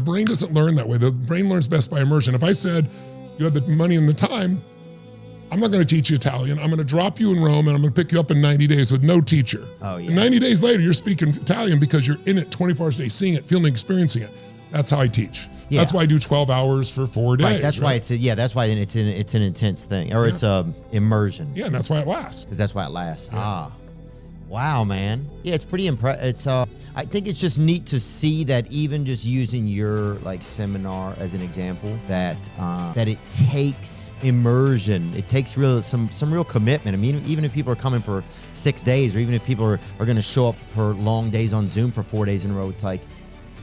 brain doesn't learn that way. The brain learns best by immersion. If I said you had the money and the time, I'm not going to teach you Italian. I'm going to drop you in Rome and I'm going to pick you up in 90 days with no teacher. Oh, yeah. And 90 days later, you're speaking Italian because you're in it 24 hours a day, seeing it, feeling, experiencing it. That's how I teach. Yeah. That's why I do 12 hours for 4 days. Right. That's why that's why it's an intense thing, or it's immersion. Yeah, and that's why it lasts. That's why it lasts. Yeah. Wow, man. Yeah, it's pretty impressive. It's I think it's just neat to see that even just using your like seminar as an example, that it takes immersion. It takes some real commitment. I mean, even if people are coming for 6 days, or even if people are going to show up for long days on Zoom for 4 days in a row, it's like,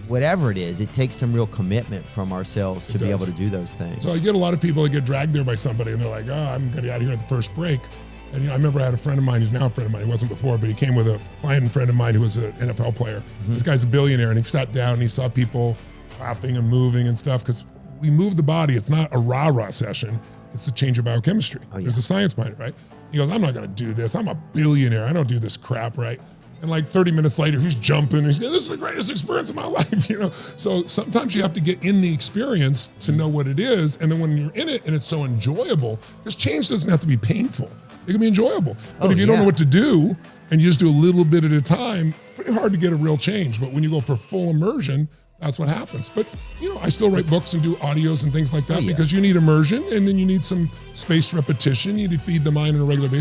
whatever it is, it takes some real commitment from ourselves to be able to do those things. So I get a lot of people that get dragged there by somebody and they're like, oh, I'm going to get out of here at the first break. And I remember I had a friend of mine who's now a friend of mine. He wasn't before, but he came with a client friend of mine who was an NFL player. Mm-hmm. This guy's a billionaire, and he sat down and he saw people clapping and moving and stuff, because we move the body. It's not a rah-rah session. It's to change your biochemistry. Oh, yeah. There's a science behind it, right? He goes, I'm not going to do this. I'm a billionaire. I don't do this crap, right? And like 30 minutes later, he's jumping. He's going, this is the greatest experience of my life, So sometimes you have to get in the experience to know what it is. And then when you're in it and it's so enjoyable, because change doesn't have to be painful. It can be enjoyable. But if you don't know what to do and you just do a little bit at a time, pretty hard to get a real change. But when you go for full immersion, that's what happens. But, I still write books and do audios and things like that because you need immersion, and then you need some spaced repetition. You need to feed the mind on a regular basis.